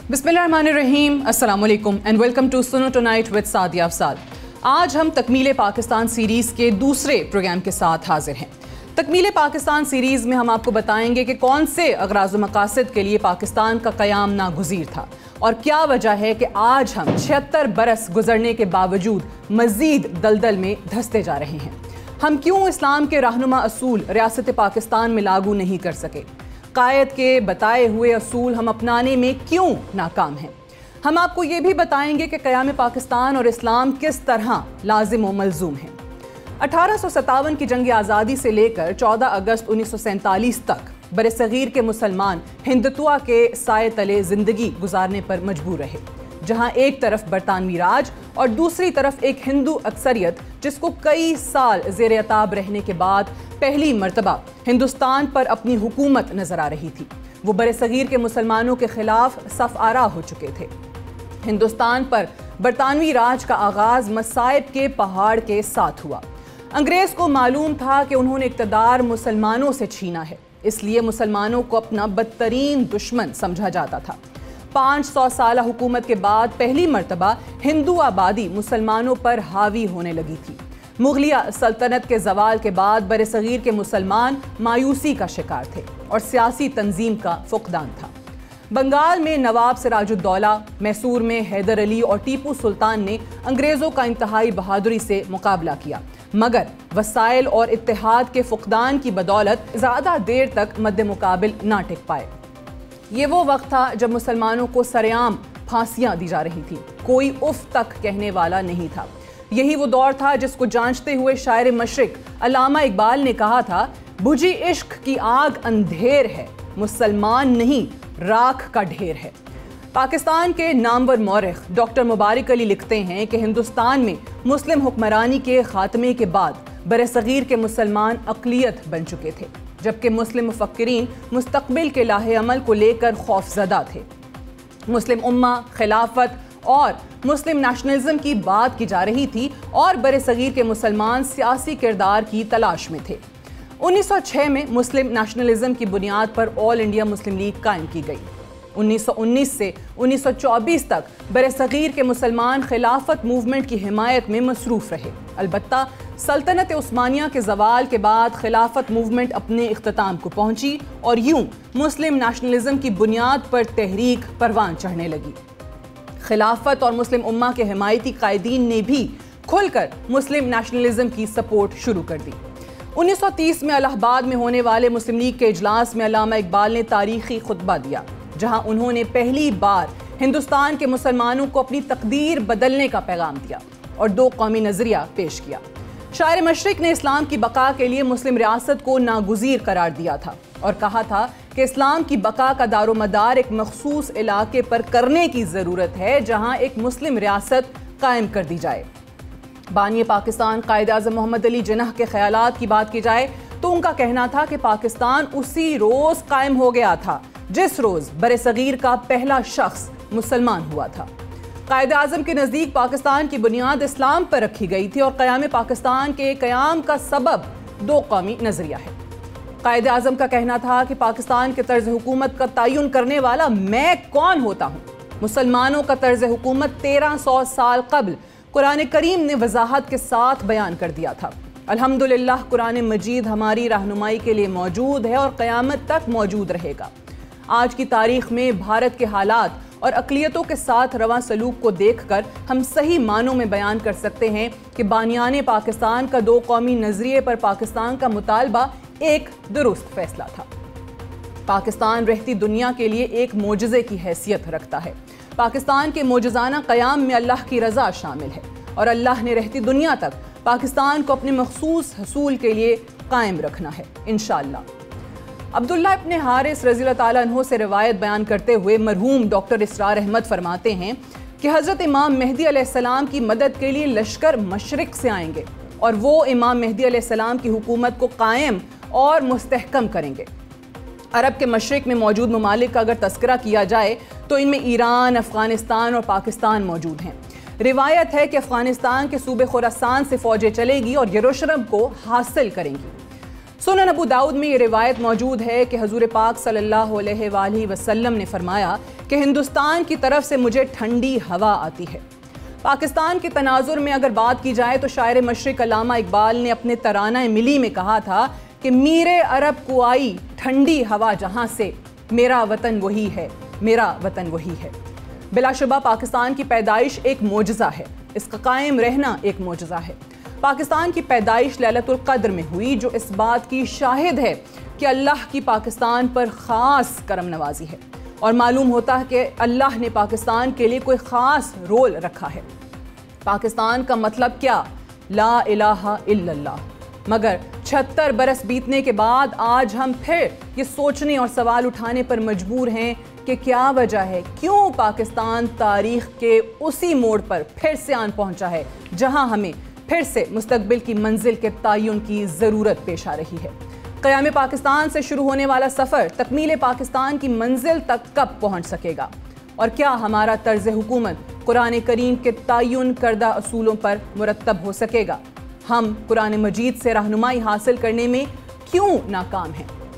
बिस्मिल्लाहिर्रहमानिर्रहीम, अस्सलाम वालेकुम एंड वेलकम टू सुनो टुनाइट विद सादिया अफसाल। आज हम तकमीले पाकिस्तान सीरीज़ के दूसरे प्रोग्राम के साथ हाजिर हैं। तकमीले पाकिस्तान सीरीज़ में हम आपको बताएंगे कि कौन से अगराज़ व मकासद के लिए पाकिस्तान का क़याम नागुज़ीर था और क्या वजह है कि आज हम 76 बरस गुजरने के बावजूद मज़ीद दलदल में धंसते जा रहे हैं। हम क्यों इस्लाम के रहनुमा असूल रियासत पाकिस्तान में लागू नहीं कर सके? कायद के बताए हुए असूल हम अपनाने में क्यों नाकाम हैं? हम आपको ये भी बताएंगे कि क़याम पाकिस्तान और इस्लाम किस तरह लाजिम व मलजूम हैं। 1857 की जंग आज़ादी से लेकर 14 अगस्त 1947 तक बरसगीर के मुसलमान हिंदुत्व के साए तले ज़िंदगी गुजारने पर मजबूर रहे, जहां एक तरफ बरतानवी राज और दूसरी तरफ एक हिंदू अक्सरियत जिसको कई साल ज़ेर अताब रहने के बाद पहली मर्तबा हिंदुस्तान पर अपनी हुकूमत नजर आ रही थी। वो बरसगीर के मुसलमानों के खिलाफ सफ आरा हो चुके थे। हिंदुस्तान पर बरतानवी राज का आगाज मसाइब के पहाड़ के साथ हुआ। अंग्रेज को मालूम था कि उन्होंने इक़्तिदार मुसलमानों से छीना है, इसलिए मुसलमानों को अपना बदतरीन दुश्मन समझा जाता था। 500 साल हुकूमत के बाद पहली मर्तबा हिंदू आबादी मुसलमानों पर हावी होने लगी थी। मुगलिया सल्तनत के जवाल के बाद बरसगीर के मुसलमान मायूसी का शिकार थे और सियासी तंजीम का फुकदान था। बंगाल में नवाब सिराजुद्दौला, मैसूर में हैदर अली और टीपू सुल्तान ने अंग्रेज़ों का इंतहाई बहादुरी से मुकाबला किया, मगर वसाइल और इत्तेहाद के फुकदान की बदौलत ज़्यादा देर तक मद्दे मुकाबिल ना टिक पाए। ये वो वक्त था जब मुसलमानों को सरेआम फांसियां दी जा रही थी, कोई उफ तक कहने वाला नहीं था। यही वो दौर था जिसको जांचते हुए शायर मशरिक अल्लामा इकबाल ने कहा था, बुझी इश्क की आग अंधेर है, मुसलमान नहीं राख का ढेर है। पाकिस्तान के नामवर मौरिख डॉक्टर मुबारक अली लिखते हैं कि हिंदुस्तान में मुस्लिम हुक्मरानी के खात्मे के बाद बरसगीर के मुसलमान अक़लियत बन चुके थे, जबकि मुस्लिम मुफक्किरीन मुस्तक़बिल के लाहे अमल को लेकर खौफज़दा थे। मुस्लिम उम्मा, खिलाफत और मुस्लिम नेशनलिज्म की बात की जा रही थी और बरसगीर के मुसलमान सियासी किरदार की तलाश में थे। 1906 में मुस्लिम नेशनलिज्म की बुनियाद पर ऑल इंडिया मुस्लिम लीग कायम की गई। 1919 से 1924 तक बरसगीर के मुसलमान खिलाफत मूवमेंट की हिमायत में मसरूफ़ रहे। अलबत्ता सल्तनत उस्मानिया के ज़वाल के बाद खिलाफत मूवमेंट अपने इख्तिताम को पहुंची और यूं मुस्लिम नेशनलिज्म की बुनियाद पर तहरीक परवान चढ़ने लगी। खिलाफत और मुस्लिम उम्मा के हिमायती कायदीन ने भी खुलकर मुस्लिम नेशनलिज्म की सपोर्ट शुरू कर दी। 1930 में इलाहाबाद में होने वाले मुस्लिम लीग के इजलास में अल्लामा इकबाल ने तारीखी खुतबा दिया, जहां उन्होंने पहली बार हिंदुस्तान के मुसलमानों को अपनी तकदीर बदलने का पैगाम दिया और दो कौमी नजरिया पेश किया। शायर मशरिक ने इस्लाम की बका के लिए मुस्लिम रियासत को नागुज़ीर करार दिया था और कहा था कि इस्लाम की बका का दारोमदार एक मखसूस इलाके पर करने की ज़रूरत है, जहां एक मुस्लिम रियासत कायम कर दी जाए। बानी पाकिस्तान कायद आज़म मोहम्मद अली जिन्नाह के ख्यालात की बात की जाए तो उनका कहना था कि पाकिस्तान उसी रोज़ कायम हो गया था जिस रोज़ बरसगीर का पहला शख्स मुसलमान हुआ था। कायद आज़म के नज़दीक पाकिस्तान की बुनियाद इस्लाम पर रखी गई थी और क़याम पाकिस्तान के क़याम का सबब दो कौमी नज़रिया है। कायद आज़म का कहना था कि पाकिस्तान के तर्ज हुकूमत का तयन करने वाला मैं कौन होता हूँ। मुसलमानों का तर्ज हुकूमत 1300 साल कबल कुरान करीम ने वजाहत के साथ बयान कर दिया था। अल्हम्दुलिल्लाह कुरान मजीद हमारी रहनुमाई के लिए मौजूद है और क़यामत तक मौजूद रहेगा। आज की तारीख में भारत के हालात और अक़लियतों के साथ रवां सलूक को देखकर हम सही मानों में बयान कर सकते हैं कि बानियाने पाकिस्तान का दो कौमी नज़रिए पर पाकिस्तान का मुतालबा एक दुरुस्त फैसला था। पाकिस्तान रहती दुनिया के लिए एक मोजज़े की हैसियत रखता है। पाकिस्तान के मोजज़ाना क़याम में अल्लाह की रज़ा शामिल है और अल्लाह ने रहती दुनिया तक पाकिस्तान को अपने मखसूस हसूल के लिए कायम रखना है, इंशाअल्लाह। अब्दुल्ला इब्न हारिस रज़ियल्लाहु ताला अन्हु से रिवायत बयान करते हुए मरहूम डॉक्टर इसरार अहमद फरमाते हैं कि हज़रत इमाम मेहदी अलैहिस्सलाम की मदद के लिए लश्कर मशरिक से आएंगे और वो इमाम मेहदी अलैहिस्सलाम की हुकूमत को कायम और मुस्तहकम करेंगे। अरब के मशरिक में मौजूद ममालिक का अगर तस्करा किया जाए तो इनमें ईरान, अफ़गानिस्तान और पाकिस्तान मौजूद हैं। रिवायत है कि अफ़गानिस्तान के सूबे खुरासान से फ़ौजें चलेगी और यरूशलेम को हासिल करेंगी। सुनन अबू दाऊद में ये रिवायत मौजूद है कि हजूर पाक सल्लल्लाहु अलैहि वसल्लम ने फरमाया कि हिंदुस्तान की तरफ से मुझे ठंडी हवा आती है। पाकिस्तान के तनाजुर में अगर बात की जाए तो शायर मशरिक अल्लामा इकबाल ने अपने तराना मिली में कहा था कि मीरे अरब को आई ठंडी हवा जहां से, मेरा वतन वही है, मेरा वतन वही है। बिलाशुबा पाकिस्तान की पैदाइश एक मोजज़ा है, इसका कायम रहना एक मोजज़ा है। पाकिस्तान की पैदाइश लैलतुल क़द्र में हुई, जो इस बात की शाहिद है कि अल्लाह की पाकिस्तान पर ख़ास करम नवाजी है और मालूम होता है कि अल्लाह ने पाकिस्तान के लिए कोई ख़ास रोल रखा है। पाकिस्तान का मतलब क्या? ला इलाहा इल्लल्लाह। मगर 76 बरस बीतने के बाद आज हम फिर ये सोचने और सवाल उठाने पर मजबूर हैं कि क्या वजह है, क्यों पाकिस्तान तारीख़ के उसी मोड़ पर फिर से आन पहुंचा है जहां हमें फिर से मुस्तकबिल की मंजिल के तयन की ज़रूरत पेश आ रही है। क़याम पाकिस्तान से शुरू होने वाला सफ़र तकमील पाकिस्तान की मंजिल तक कब पहुँच सकेगा? और क्या हमारा तर्ज़ हुकूमत कुरान करीम के तयन करदा असूलों पर मुरतब हो सकेगा? हम कुरान मजीद से रहनुमाई हासिल करने में क्यों नाकाम हैं?